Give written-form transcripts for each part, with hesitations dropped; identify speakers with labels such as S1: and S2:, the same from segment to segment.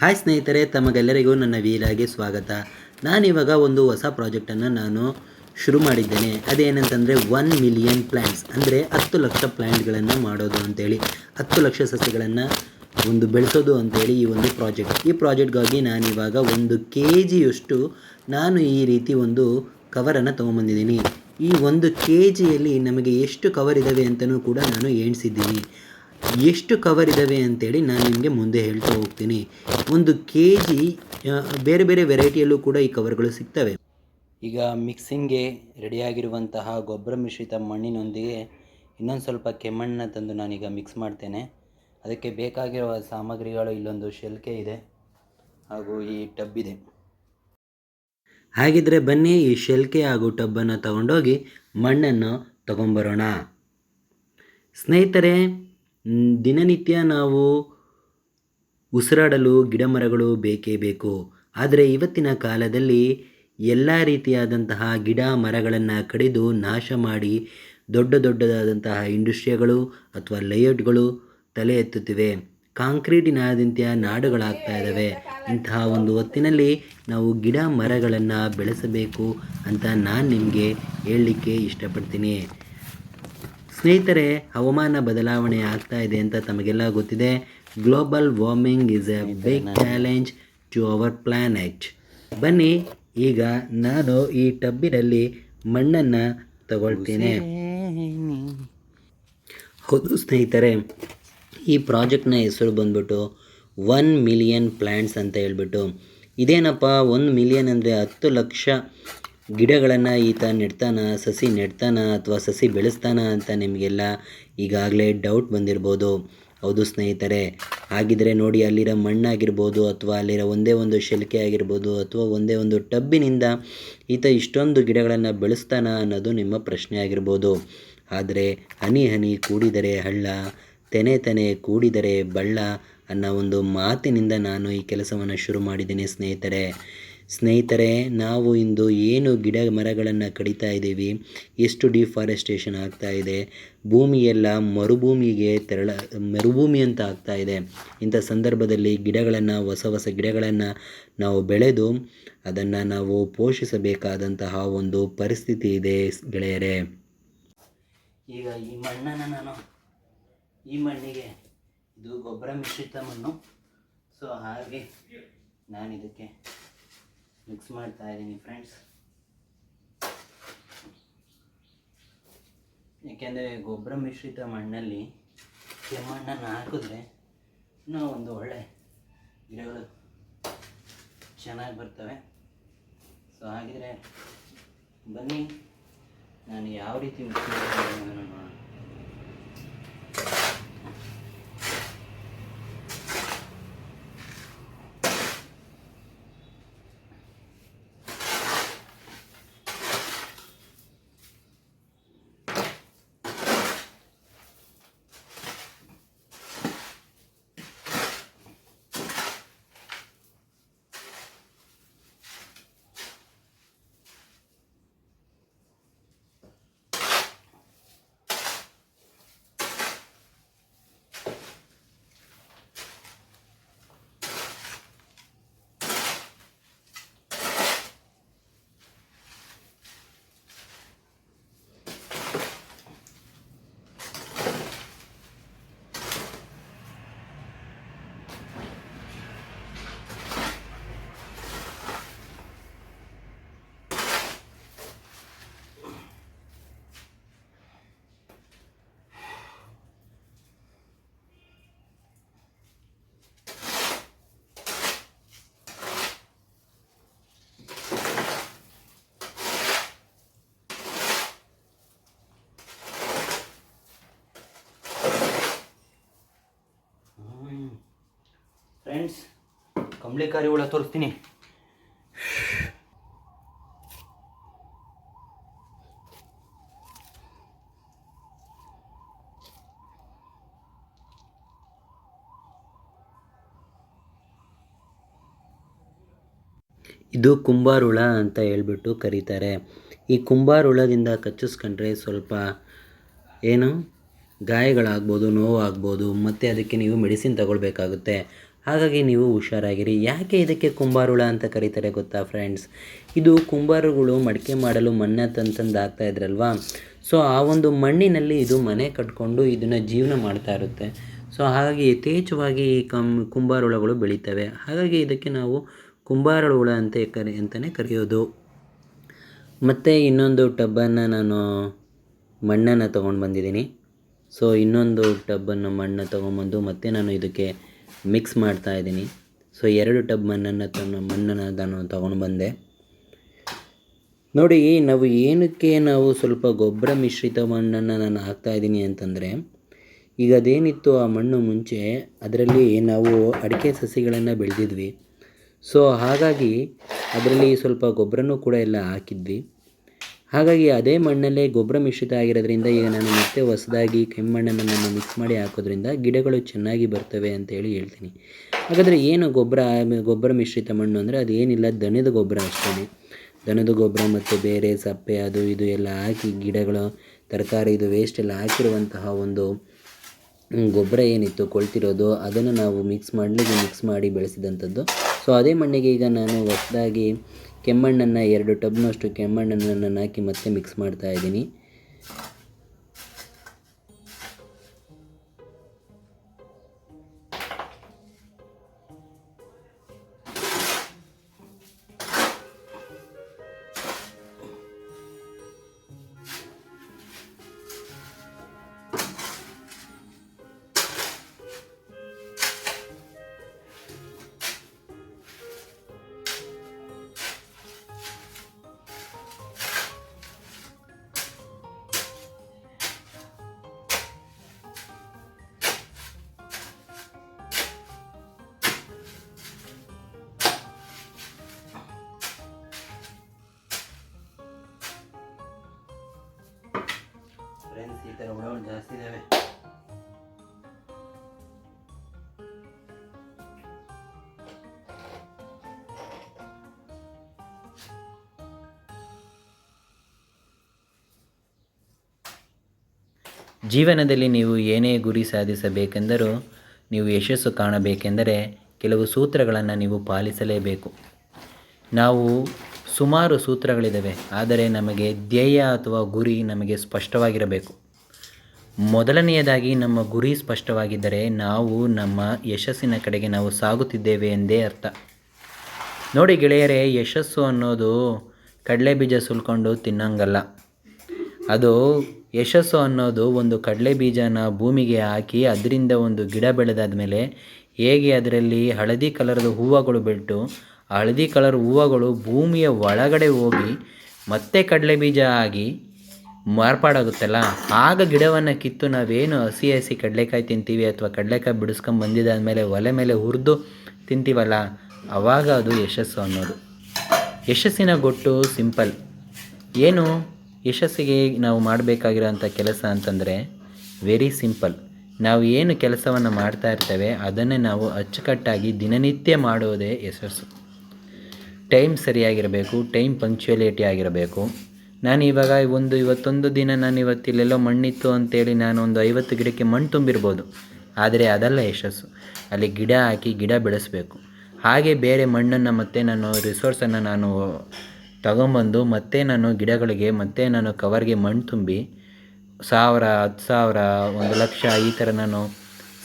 S1: Hi ಸ್ನೇಹಿತರೆ, ತಮಗೆಲ್ಲರಿಗೂ ನನ್ನ ವೀಲಾಗೆ ಸ್ವಾಗತ. ನಾನಿವಾಗ ಒಂದು ಹೊಸ ಪ್ರಾಜೆಕ್ಟನ್ನು ನಾನು ಶುರು ಮಾಡಿದ್ದೇನೆ. ಅದೇನಂತಂದರೆ 1 ಮಿಲಿಯನ್ ಪ್ಲ್ಯಾಂಟ್ಸ್, ಅಂದರೆ 10 ಲಕ್ಷ ಪ್ಲ್ಯಾಂಟ್ಗಳನ್ನು ಮಾಡೋದು ಅಂತೇಳಿ, 10 ಲಕ್ಷ ಸಸ್ಯಗಳನ್ನು ಬೆಳೆಸೋದು ಅಂತೇಳಿ ಈ ಒಂದು ಪ್ರಾಜೆಕ್ಟ್. ಈ ಪ್ರಾಜೆಕ್ಟ್ಗಾಗಿ ನಾನಿವಾಗ 1 kg ನಾನು ಈ ರೀತಿ ಒಂದು ಕವರನ್ನು ತೊಗೊಂಬಂದಿದ್ದೀನಿ. ಈ 1 kgಯಲ್ಲಿ ನಮಗೆ ಎಷ್ಟು ಕವರ್ ಇದ್ದಾವೆ ಅಂತಲೂ ಕೂಡ ನಾನು ಎಣಿಸಿದ್ದೀನಿ. ಎಷ್ಟು ಕವರ್ ಇದ್ದಾವೆ ಅಂತೇಳಿ ನಾನು ನಿಮಗೆ ಮುಂದೆ ಹೇಳ್ತಾ ಹೋಗ್ತೀನಿ. 1 kg ಬೇರೆ ಬೇರೆ ವೆರೈಟಿಯಲ್ಲೂ ಕೂಡ ಈ ಕವರ್ಗಳು ಸಿಗ್ತವೆ. ಈಗ ಮಿಕ್ಸಿಂಗ್ಗೆ ರೆಡಿಯಾಗಿರುವಂತಹ ಗೊಬ್ಬರ ಮಿಶ್ರಿತ ಮಣ್ಣಿನೊಂದಿಗೆ ಇನ್ನೊಂದು ಸ್ವಲ್ಪ ಕೆಮ್ಮಣ್ಣನ್ನು ತಂದು ನಾನೀಗ ಮಿಕ್ಸ್ ಮಾಡ್ತೇನೆ. ಅದಕ್ಕೆ ಬೇಕಾಗಿರುವ ಸಾಮಗ್ರಿಗಳು ಇಲ್ಲೊಂದು ಶೆಲ್ಕೆ ಇದೆ ಹಾಗೂ ಈ ಟಬ್ ಇದೆ. ಹಾಗಿದ್ರೆ ಬನ್ನಿ, ಈ ಶೆಲ್ಕೆ ಹಾಗೂ ಟಬ್ಬನ್ನು ತಗೊಂಡೋಗಿ ಮಣ್ಣನ್ನು ತಗೊಂಬರೋಣ. ಸ್ನೇಹಿತರೆ, ದಿನನಿತ್ಯ ನಾವು ಉಸಿರಾಡಲು ಗಿಡ ಮರಗಳು ಬೇಕೇ ಬೇಕು. ಆದರೆ ಇವತ್ತಿನ ಕಾಲದಲ್ಲಿ ಎಲ್ಲ ರೀತಿಯಾದಂತಹ ಗಿಡ ಮರಗಳನ್ನು ಕಡಿದು ನಾಶ ಮಾಡಿ ದೊಡ್ಡದಾದಂತಹ ಇಂಡಸ್ಟ್ರಿಗಳು ಅಥವಾ ಲೇಔಟ್ಗಳು ತಲೆ ಎತ್ತುತ್ತಿವೆ. ಕಾಂಕ್ರೀಟಿನಾದ್ಯಂತ ನಾಡುಗಳಾಗ್ತಾ ಇದ್ದಾವೆ. ಇಂತಹ ಒಂದು ಹೊತ್ತಿನಲ್ಲಿ ನಾವು ಗಿಡ ಮರಗಳನ್ನು ಬೆಳೆಸಬೇಕು ಅಂತ ನಾನು ನಿಮಗೆ ಹೇಳಲಿಕ್ಕೆ ಇಷ್ಟಪಡ್ತೀನಿ. ಸ್ನೇಹಿತರೆ, ಹವಾಮಾನ ಬದಲಾವಣೆ ಆಗ್ತಾ ಇದೆ ಅಂತ ತಮಗೆಲ್ಲ ಗೊತ್ತಿದೆ. Global warming is a big challenge to our planet. ಬನ್ನಿ, ಈಗ ನಾನು ಈ ಟಬ್ಬಿನಲ್ಲಿ ಮಣ್ಣನ್ನು ತಗೊಳ್ತೇನೆ. ಹೌದು ಸ್ನೇಹಿತರೆ, ಈ ಪ್ರಾಜೆಕ್ಟ್ನ ಹೆಸರು ಬಂದ್ಬಿಟ್ಟು 1 ಮಿಲಿಯನ್ ಪ್ಲ್ಯಾಂಟ್ಸ್ ಅಂತ ಹೇಳ್ಬಿಟ್ಟು. ಇದೇನಪ್ಪ 1 ಮಿಲಿಯನ್ ಅಂದರೆ 10 ಲಕ್ಷ ಗಿಡಗಳನ್ನು ಈತ ಸಸಿ ನೆಡ್ತಾನ ಅಥವಾ ಸಸಿ ಬೆಳೆಸ್ತಾನ ಅಂತ ನಿಮಗೆಲ್ಲ ಈಗಾಗಲೇ ಡೌಟ್ ಬಂದಿರ್ಬೋದು. ಹೌದು ಸ್ನೇಹಿತರೆ, ಹಾಗಿದ್ರೆ ನೋಡಿ, ಅಲ್ಲಿರೋ ಮಣ್ಣಾಗಿರ್ಬೋದು ಅಥವಾ ಅಲ್ಲಿರೋ ಒಂದೇ ಒಂದು ಶೆಲ್ಕೆ ಆಗಿರ್ಬೋದು ಅಥವಾ ಒಂದೇ ಒಂದು ಟಬ್ಬಿನಿಂದ ಈತ ಇಷ್ಟೊಂದು ಗಿಡಗಳನ್ನು ಬೆಳೆಸ್ತಾನ ಅನ್ನೋದು ನಿಮ್ಮ ಪ್ರಶ್ನೆ ಆಗಿರ್ಬೋದು. ಆದರೆ ಹನಿ ಹನಿ ಕೂಡಿದರೆ ಹಳ್ಳ, ತೆನೆ ತೆನೆ ಕೂಡಿದರೆ ಬಳ್ಳ ಅನ್ನೋ ಒಂದು ಮಾತಿನಿಂದ ನಾನು ಈ ಕೆಲಸವನ್ನು ಶುರು ಮಾಡಿದ್ದೀನಿ ಸ್ನೇಹಿತರೆ. ನಾವು ಇಂದು ಏನು ಗಿಡ ಮರಗಳನ್ನು ಕಡಿತಾ ಇದ್ದೀವಿ, ಎಷ್ಟು ಡಿಫಾರೆಸ್ಟೇಷನ್ ಆಗ್ತಾ ಇದೆ, ಭೂಮಿಯೆಲ್ಲ ಮರುಭೂಮಿ ಅಂತ ಆಗ್ತಾ ಇದೆ. ಇಂಥ ಸಂದರ್ಭದಲ್ಲಿ ಹೊಸ ಗಿಡಗಳನ್ನು ನಾವು ಬೆಳೆದು ಅದನ್ನು ನಾವು ಪೋಷಿಸಬೇಕಾದಂತಹ ಒಂದು ಪರಿಸ್ಥಿತಿ ಇದೆ ಗೆಳೆಯರೇ. ಈಗ ಈ ಮಣ್ಣಿಗೆ ಇದು ಗೊಬ್ಬರ ಮಿಶ್ರಿತ ಮಣ್ಣು. ಸೊ ಹಾಗೆ ನಾನು ಇದಕ್ಕೆ ಮಿಕ್ಸ್ ಮಾಡ್ತಾ ಇದ್ದೀನಿ ಫ್ರೆಂಡ್ಸ್. ಏಕೆಂದರೆ ಗೊಬ್ಬರ ಮಿಶ್ರಿತ ಮಣ್ಣಲ್ಲಿ ಕೆಮ್ಮಣ್ಣನ್ನು ಹಾಕಿದ್ರೆ ಇನ್ನೂ ಒಂದು ಒಳ್ಳೆ ಗಿಡಗಳು ಚೆನ್ನಾಗಿ ಬರ್ತವೆ. ಸೊ ಹಾಗಿದ್ರೆ ಬನ್ನಿ, ನಾನು ಯಾವ ರೀತಿ ಮಿಕ್ಸ್ ಮಾಡ್ತೀನಿ ನೋಡೋಣ. ಫ್ರೆಂಡ್ಸ್, ಕಂಬಳಿಕಾರಿ ಹುಳ ತೋರಿಸ್ತೀನಿ. ಇದು ಕುಂಬಾರ ಹುಳ ಅಂತ ಹೇಳ್ಬಿಟ್ಟು ಕರೀತಾರೆ. ಈ ಕುಂಬಾರ ಹುಳದಿಂದ ಕಚ್ಚಿಸ್ಕೊಂಡ್ರೆ ಸ್ವಲ್ಪ ಗಾಯಗಳಾಗ್ಬೋದು, ನೋವಾಗ್ಬೋದು, ಮತ್ತು ಅದಕ್ಕೆ ನೀವು ಮೆಡಿಸಿನ್ ತಗೊಳ್ಬೇಕಾಗುತ್ತೆ. ಹಾಗಾಗಿ ನೀವು ಹುಷಾರಾಗಿರಿ. ಯಾಕೆ ಇದಕ್ಕೆ ಕುಂಬಾರುಳ ಅಂತ ಕರೀತಾರೆ ಗೊತ್ತಾ ಫ್ರೆಂಡ್ಸ್? ಇದು ಕುಂಬಾರಗಳು ಮಡಿಕೆ ಮಾಡಲು ಮಣ್ಣು ತಂದು ಹಾಕ್ತಾಯಿದ್ರಲ್ವಾ, ಸೊ ಆ ಒಂದು ಮಣ್ಣಿನಲ್ಲಿ ಇದು ಮನೆ ಕಟ್ಕೊಂಡು ಇದನ್ನು ಜೀವನ ಮಾಡ್ತಾ ಇರುತ್ತೆ. ಸೊ ಹಾಗಾಗಿ ಯಥೇಚ್ಛವಾಗಿ ಈ ಕುಂಬಾರುಳಗಳು ಬೆಳೀತವೆ. ಹಾಗಾಗಿ ಇದಕ್ಕೆ ನಾವು ಕುಂಬಾರ ಹುಳ ಅಂತಲೇ ಕರೆಯೋದು. ಮತ್ತು ಇನ್ನೊಂದು ಟಬ್ಬನ್ನು ನಾನು ಮಣ್ಣನ್ನು ತೊಗೊಂಡು ಬಂದಿದ್ದೀನಿ. ಸೊ ಇನ್ನೊಂದು ಟಬ್ಬನ್ನು ಮಣ್ಣು ತೊಗೊಂಬಂದು ಮತ್ತೆ ನಾನು ಇದಕ್ಕೆ ಮಿಕ್ಸ್ ಮಾಡ್ತಾಯಿದ್ದೀನಿ. ಸೊ 2 ಟಬ್ ಮಣ್ಣನ್ನು ನಾನು ತೊಗೊಂಡು ಬಂದೆ. ನೋಡಿ, ನಾವು ಸ್ವಲ್ಪ ಗೊಬ್ಬರ ಮಿಶ್ರಿತ ಮಣ್ಣನ್ನು ನಾನು ಹಾಕ್ತಾಯಿದ್ದೀನಿ ಅಂತಂದರೆ, ಈಗ ಅದೇನಿತ್ತು ಆ ಮಣ್ಣು ಮುಂಚೆ ಅದರಲ್ಲಿ ನಾವು ಅಡಿಕೆ ಸಸಿಗಳನ್ನು ಬೆಳೆದಿದ್ವಿ. ಸೊ ಹಾಗಾಗಿ ಅದರಲ್ಲಿ ಸ್ವಲ್ಪ ಗೊಬ್ಬರನೂ ಕೂಡ ಎಲ್ಲ ಹಾಕಿದ್ವಿ. ಹಾಗಾಗಿ ಅದೇ ಮಣ್ಣಲ್ಲೇ ಗೊಬ್ಬರ ಮಿಶ್ರಿತ ಆಗಿರೋದ್ರಿಂದ ಈಗ ನಾನು ಮತ್ತೆ ಹೊಸದಾಗಿ ಕೆಮ್ಮಣ್ಣನ್ನು ನಾನು ಮಿಕ್ಸ್ ಮಾಡಿ ಹಾಕೋದ್ರಿಂದ ಗಿಡಗಳು ಚೆನ್ನಾಗಿ ಬರ್ತವೆ ಅಂತೇಳಿ ಹೇಳ್ತೀನಿ. ಹಾಗಾದರೆ ಏನು ಗೊಬ್ಬರ ಮಿಶ್ರಿತ ಮಣ್ಣು ಅಂದರೆ ಅದೇನಿಲ್ಲ, ದನದ ಗೊಬ್ಬರ ಅಷ್ಟೇ. ದನದ ಗೊಬ್ಬರ ಮತ್ತು ಬೇರೆ ಸಪ್ಪೆ ಅದು ಇದು ಎಲ್ಲ ಹಾಕಿ ಗಿಡಗಳು ತರಕಾರಿ ಇದು ವೇಸ್ಟ್ ಎಲ್ಲ ಹಾಕಿರುವಂತಹ ಒಂದು ಗೊಬ್ಬರ ಏನಿತ್ತು ಕೊಳ್ತಿರೋದು ಅದನ್ನು ನಾವು ಮಿಕ್ಸ್ ಮಾಡಿ ಬೆಳೆಸಿದಂಥದ್ದು. ಸೊ ಅದೇ ಮಣ್ಣಿಗೆ ಈಗ ನಾನು ಹೊಸದಾಗಿ ಕೆಮ್ಮಣ್ಣನ್ನು 2 ಟಬ್ನಷ್ಟು ಕೆಮ್ಮಣ್ಣನ್ನು ನಾನು ಹಾಕಿ ಮತ್ತೆ ಮಿಕ್ಸ್ ಮಾಡ್ತಾಯಿದ್ದೀನಿ. ಫ್ರೆಂಡ್ಸ್, ಈ ಥರ ಹುಳಗಳು ಜಾಸ್ತಿ ಇದ್ದಾವೆ. ಜೀವನದಲ್ಲಿ ನೀವು ಏನೇ ಗುರಿ ಸಾಧಿಸಬೇಕೆಂದರೂ, ನೀವು ಯಶಸ್ಸು ಕಾಣಬೇಕೆಂದರೆ ಕೆಲವು ಸೂತ್ರಗಳನ್ನು ನೀವು ಪಾಲಿಸಲೇಬೇಕು. ನಾವು ಸುಮಾರು ಸೂತ್ರಗಳಿದ್ದಾವೆ, ಆದರೆ ನಮಗೆ ಧ್ಯೇಯ ಅಥವಾ ಗುರಿ ನಮಗೆ ಸ್ಪಷ್ಟವಾಗಿರಬೇಕು. ಮೊದಲನೆಯದಾಗಿ ನಮ್ಮ ಗುರಿ ಸ್ಪಷ್ಟವಾಗಿದ್ದರೆ ನಾವು ನಮ್ಮ ಯಶಸ್ಸಿನ ಕಡೆಗೆ ನಾವು ಸಾಗುತ್ತಿದ್ದೇವೆ ಎಂದೇ ಅರ್ಥ. ನೋಡಿ ಗೆಳೆಯರೇ, ಯಶಸ್ಸು ಅನ್ನೋದು ಕಡಲೆ ಬೀಜ ಸುಲ್ಕೊಂಡು ತಿನ್ನಂಗಲ್ಲ. ಅದು ಯಶಸ್ಸು ಅನ್ನೋದು ಒಂದು ಕಡಲೆ ಬೀಜನ ಭೂಮಿಗೆ ಹಾಕಿ ಅದರಿಂದ ಒಂದು ಗಿಡ ಬೆಳೆದಾದ ಮೇಲೆ ಹೇಗೆ ಅದರಲ್ಲಿ ಹಳದಿ ಕಲರ್ದು ಹೂವುಗಳು ಬಿಟ್ಟು ಆ ಹಳದಿ ಕಲರ್ ಹೂವುಗಳು ಭೂಮಿಯ ಒಳಗಡೆ ಹೋಗಿ ಮತ್ತೆ ಕಡಲೆ ಬೀಜ ಆಗಿ ಮಾರ್ಪಾಡಾಗುತ್ತಲ್ಲ, ಆಗ ಗಿಡವನ್ನು ಕಿತ್ತು ನಾವೇನು ಹಸಿ ಕಡಲೆಕಾಯಿ ತಿಂತೀವಿ ಅಥವಾ ಕಡಲೆಕಾಯಿ ಬಿಡಿಸ್ಕೊಂಡು ಬಂದಿದ್ದಾದಮೇಲೆ ಒಲೆ ಮೇಲೆ ಹುರಿದು ತಿಂತೀವಲ್ಲ, ಆವಾಗ ಅದು ಯಶಸ್ಸು ಅನ್ನೋದು. ಯಶಸ್ಸಿನ ಗೊಟ್ಟು ಸಿಂಪಲ್. ಏನು ಯಶಸ್ಸಿಗೆ ನಾವು ಮಾಡಬೇಕಾಗಿರೋಂಥ ಕೆಲಸ ಅಂತಂದರೆ ವೆರಿ ಸಿಂಪಲ್. ನಾವು ಏನು ಕೆಲಸವನ್ನು ಮಾಡ್ತಾ ಇರ್ತೇವೆ ಅದನ್ನೇ ನಾವು ಅಚ್ಚುಕಟ್ಟಾಗಿ ದಿನನಿತ್ಯ ಮಾಡೋದೇ ಯಶಸ್ಸು. ಟೈಮ್ ಸರಿಯಾಗಿರಬೇಕು, ಟೈಮ್ ಪಂಕ್ಚುಯಾಲಿಟಿ ಆಗಿರಬೇಕು. ನಾನು ಇವಾಗ ಇವತ್ತೊಂದು ದಿನ ನಾನು ಇಲ್ಲೆಲ್ಲೋ ಮಣ್ಣಿತ್ತು ಅಂತೇಳಿ ನಾನು ಒಂದು 50 ಗಿಡಕ್ಕೆ ಮಣ್ಣು ತುಂಬಿರ್ಬೋದು, ಆದರೆ ಅದಲ್ಲ ಯಶಸ್ಸು. ಅಲ್ಲಿ ಗಿಡ ಹಾಕಿ ಗಿಡ ಬೆಳೆಸಬೇಕು. ಹಾಗೆ ಬೇರೆ ಮಣ್ಣನ್ನು ಮತ್ತೆ ನಾನು ರಿಸೋರ್ಸನ್ನು ನಾನು ತಗೊಂಬಂದು ಮತ್ತೆ ನಾನು ಗಿಡಗಳಿಗೆ ಮತ್ತೆ ನಾನು ಕವರ್ಗೆ ಮಣ್ಣು ತುಂಬಿ 1000, 10,000, 1,00,000 ಈ ಥರ ನಾನು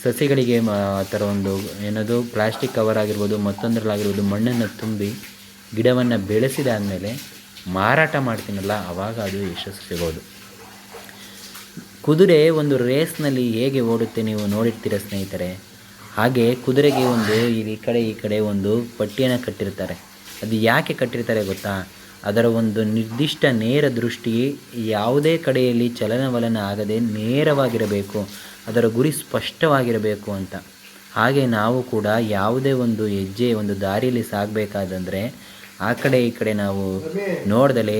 S1: ಸಸಿಗಳಿಗೆ ಆ ಥರ ಒಂದು ಏನದು ಪ್ಲಾಸ್ಟಿಕ್ ಕವರ್ ಆಗಿರ್ಬೋದು ಮತ್ತೊಂದರಲ್ಲಾಗಿರ್ಬೋದು ಮಣ್ಣನ್ನು ತುಂಬಿ ಗಿಡವನ್ನು ಬೆಳೆಸಿದಾದಮೇಲೆ ಮಾರಾಟ ಮಾಡ್ತೀನಲ್ಲ, ಆವಾಗ ಅದು ಯಶಸ್ಸು ಸಿಗೋದು. ಕುದುರೆ ಒಂದು ರೇಸ್ನಲ್ಲಿ ಹೇಗೆ ಓಡುತ್ತೆ ನೀವು ನೋಡಿರ್ತೀರ ಸ್ನೇಹಿತರೆ. ಹಾಗೆ ಕುದುರೆಗೆ ಒಂದು ಈ ಕಡೆ ಒಂದು ಪಟ್ಟಿಯನ್ನು ಕಟ್ಟಿರ್ತಾರೆ. ಅದು ಯಾಕೆ ಕಟ್ಟಿರ್ತಾರೆ ಗೊತ್ತಾ? ಅದರ ಒಂದು ನಿರ್ದಿಷ್ಟ ನೇರ ದೃಷ್ಟಿ ಯಾವುದೇ ಕಡೆಯಲ್ಲಿ ಚಲನವಲನ ಆಗದೆ ನೇರವಾಗಿರಬೇಕು, ಅದರ ಗುರಿ ಸ್ಪಷ್ಟವಾಗಿರಬೇಕು ಅಂತ. ಹಾಗೆ ನಾವು ಕೂಡ ಯಾವುದೇ ಒಂದು ಹೆಜ್ಜೆ ಒಂದು ದಾರಿಯಲ್ಲಿ ಸಾಗಬೇಕಾದಂದರೆ ಆ ಕಡೆ ಈ ಕಡೆ ನಾವು ನೋಡ್ದಲೇ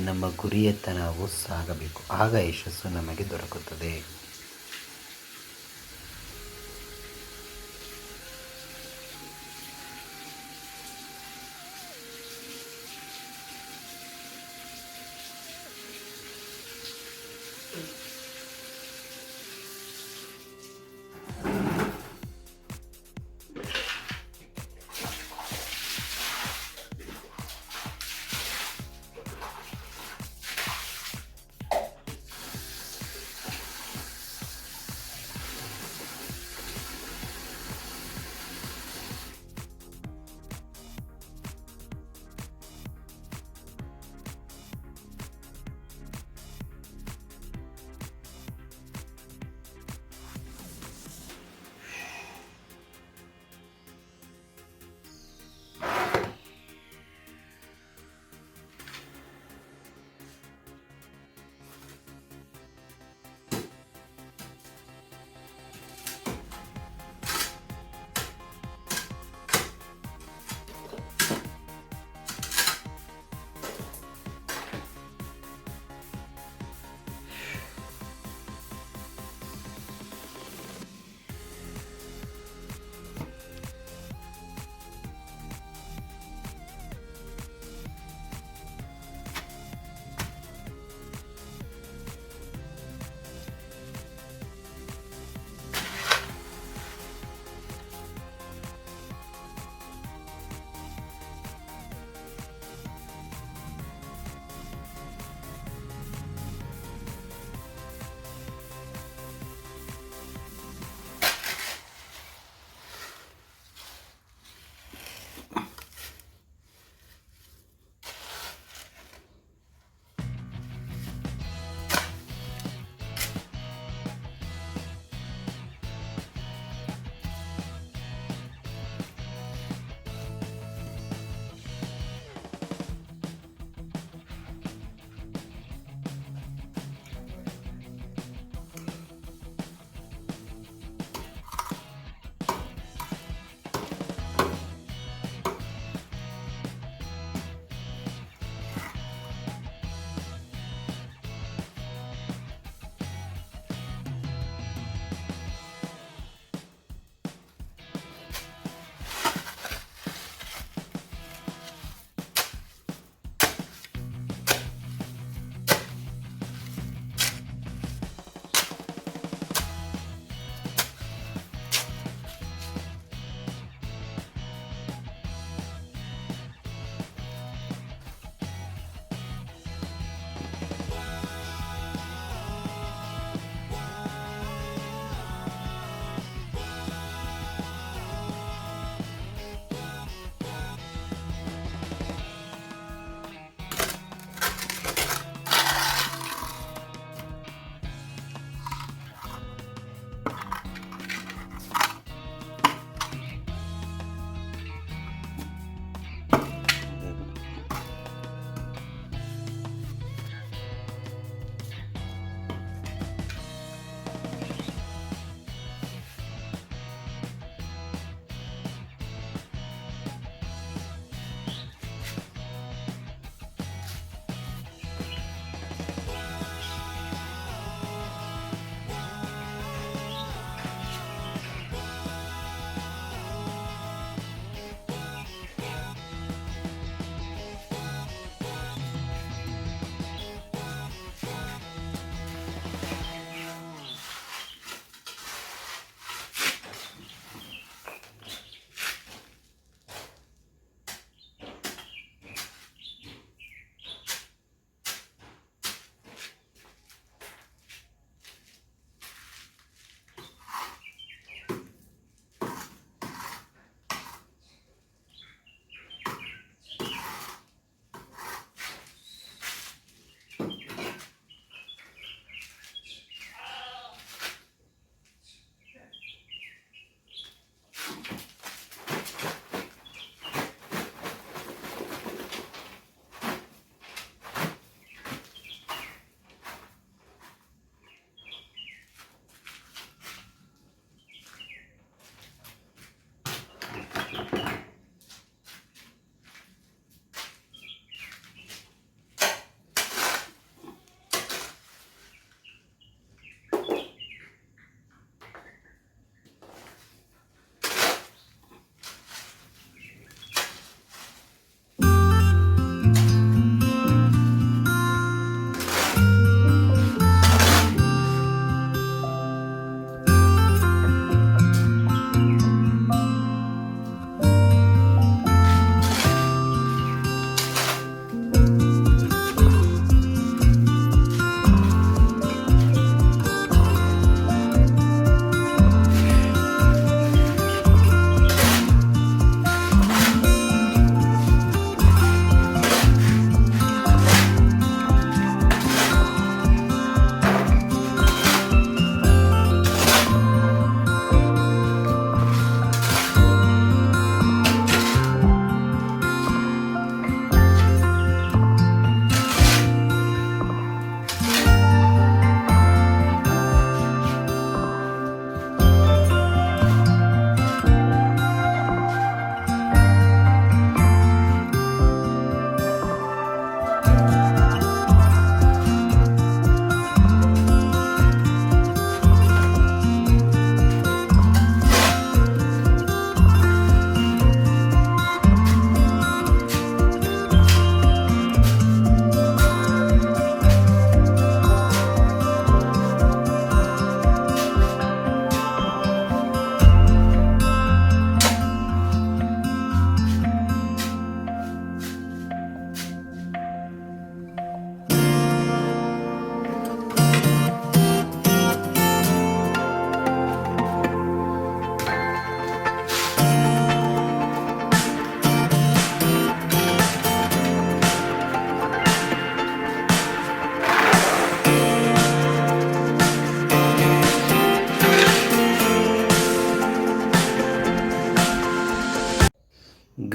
S1: ನಮ್ಮ ಗುರಿಯತ್ತ ನಾವು ಸಾಗಬೇಕು. ಆಗ ಯಶಸ್ಸು ನಮಗೆ ದೊರಕುತ್ತದೆ.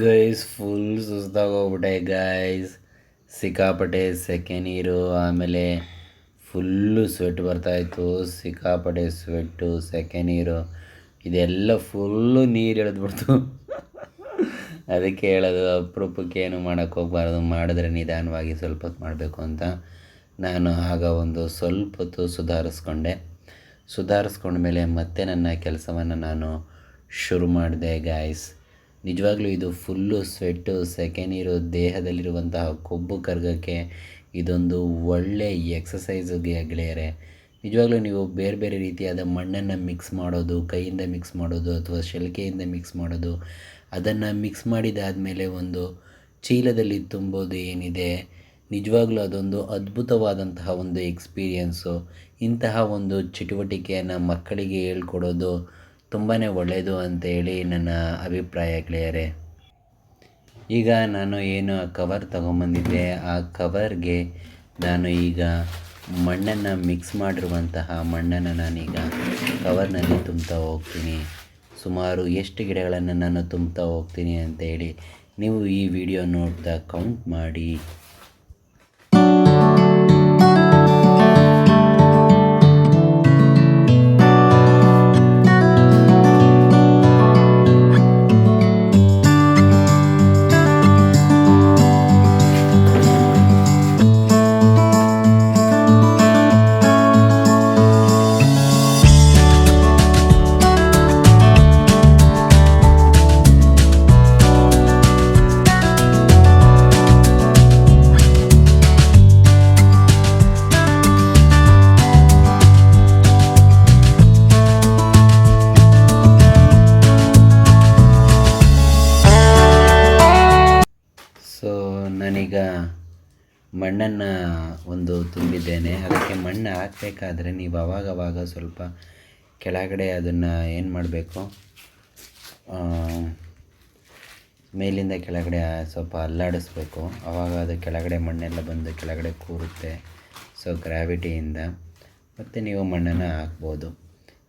S1: ಗೈಸ್ ಫುಲ್ ಸುಸ್ತಾಗೋಗ್ಬಿಟ್ಟೆ ಗೈಸ್, ಸಿಕ್ಕಾಪಟ್ಟೆ ಸೆಕೆ ನೀರು, ಆಮೇಲೆ ಫುಲ್ಲು ಸ್ವೆಟ್ ಬರ್ತಾಯಿತ್ತು, ಸಿಕ್ಕಾಪಟ್ಟೆ ಸ್ವೆಟ್ಟು, ಸೆಕೆ ನೀರು, ಇದೆಲ್ಲ ಫುಲ್ಲು ನೀರು ಎಳೆದ್ಬಿಡ್ತು. ಅದಕ್ಕೆ ಹೇಳೋದು ಅಪರೂಪಕ್ಕೆ ಏನು ಮಾಡೋಕ್ಕೆ ಹೋಗ್ಬಾರ್ದು, ಮಾಡಿದ್ರೆ ನಿಧಾನವಾಗಿ ಸ್ವಲ್ಪ ಹೊತ್ತು ಮಾಡಬೇಕು ಅಂತ. ನಾನು ಆಗ ಒಂದು ಸ್ವಲ್ಪ ಹೊತ್ತು ಸುಧಾರಿಸ್ಕೊಂಡ್ಮೇಲೆ ಮತ್ತೆ ನನ್ನ ಕೆಲಸವನ್ನು ನಾನು ಶುರು ಮಾಡಿದೆ ಗಾಯ್ಸ್. ನಿಜವಾಗ್ಲೂ ಇದು ಫುಲ್ಲು ಸ್ವೆಟ್ಟು, ಸೆಕೆ ನೀರು, ದೇಹದಲ್ಲಿರುವಂತಹ ಕೊಬ್ಬು ಕರಗಕ್ಕೆ ಇದೊಂದು ಒಳ್ಳೆಯ ಎಕ್ಸಸೈಸ್ಗೆ ಗೆಳೆಯರೆ. ನಿಜವಾಗ್ಲೂ ನೀವು ಬೇರೆ ಬೇರೆ ರೀತಿಯಾದ ಮಣ್ಣನ್ನು ಮಿಕ್ಸ್ ಮಾಡೋದು, ಕೈಯಿಂದ ಮಿಕ್ಸ್ ಮಾಡೋದು ಅಥವಾ ಶೆಲ್ಕೆಯಿಂದ ಮಿಕ್ಸ್ ಮಾಡೋದು, ಅದನ್ನು ಮಿಕ್ಸ್ ಮಾಡಿದಾದಮೇಲೆ ಒಂದು ಚೀಲದಲ್ಲಿ ತುಂಬೋದು ಏನಿದೆ, ನಿಜವಾಗ್ಲೂ ಅದೊಂದು ಅದ್ಭುತವಾದಂತಹ ಒಂದು ಎಕ್ಸ್ಪೀರಿಯೆನ್ಸು. ಇಂತಹ ಒಂದು ಚಟುವಟಿಕೆಯನ್ನು ಮಕ್ಕಳಿಗೆ ಹೇಳ್ಕೊಡೋದು ತುಂಬಾ ಒಳ್ಳೆಯದು ಅಂತೇಳಿ ನನ್ನ ಅಭಿಪ್ರಾಯ ಗೆಳೆಯರೆ. ಈಗ ನಾನು ಏನು ಕವರ್ ತಗೊಂಬಂದಿದ್ದೆ, ಆ ಕವರ್ಗೆ ನಾನು ಈಗ ಮಣ್ಣನ್ನು ಮಿಕ್ಸ್ ಮಾಡಿರುವಂತಹ ಮಣ್ಣನ್ನು ನಾನೀಗ ಕವರ್ನಲ್ಲಿ ತುಂಬ್ತಾ ಹೋಗ್ತೀನಿ. ಸುಮಾರು ಎಷ್ಟು ಗಿಡಗಳನ್ನು ನಾನು ತುಂಬ್ತಾ ಹೋಗ್ತೀನಿ ಅಂತೇಳಿ ನೀವು ಈ ವಿಡಿಯೋ ನೋಡ್ತಾ ಕೌಂಟ್ ಮಾಡಿ. ಸೊ ನಾನೀಗ ಮಣ್ಣನ್ನು ಒಂದು ತುಂಬಿದ್ದೇನೆ. ಅದಕ್ಕೆ ಮಣ್ಣು ಹಾಕಬೇಕಾದ್ರೆ ನೀವು ಅವಾಗವಾಗ ಸ್ವಲ್ಪ ಕೆಳಗಡೆ ಅದನ್ನು ಏನು ಮಾಡಬೇಕು, ಮೇಲಿಂದ ಕೆಳಗಡೆ ಸ್ವಲ್ಪ ಅಲ್ಲಾಡಿಸ್ಬೇಕು. ಆವಾಗ ಅದು ಕೆಳಗಡೆ ಮಣ್ಣೆಲ್ಲ ಬಂದು ಕೆಳಗಡೆ ಕೂರುತ್ತೆ. ಸೊ ಗ್ರಾವಿಟಿಯಿಂದ ಮತ್ತು ನೀವು ಮಣ್ಣನ್ನು ಹಾಕ್ಬೋದು.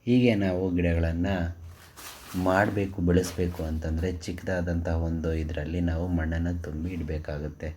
S1: ಹೀಗೆ ನಾವು ಗಿಡಗಳನ್ನು ಮಾಡಬೇಕು, ಬೆಳೆಸಬೇಕು ಅಂತಂದರೆ ಚಿಕ್ಕದಾದಂಥ ಒಂದು ಇದರಲ್ಲಿ ನಾವು ಮಣ್ಣನ್ನು ತುಂಬಿ ಇಡಬೇಕಾಗುತ್ತೆ.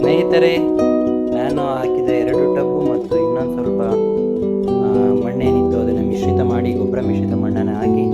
S1: ಸ್ನೇಹಿತರೆ, ನಾನು ಹಾಕಿದ 2 ಟಬ್ಬು ಮತ್ತು ಇನ್ನೊಂದು ಸ್ವಲ್ಪ ಮಣ್ಣೇನಿತ್ತು ಅದನ್ನು ಮಿಶ್ರಿತ ಮಾಡಿ, ಗೊಬ್ಬರ ಮಿಶ್ರಿತ ಮಣ್ಣನ್ನು ಹಾಕಿ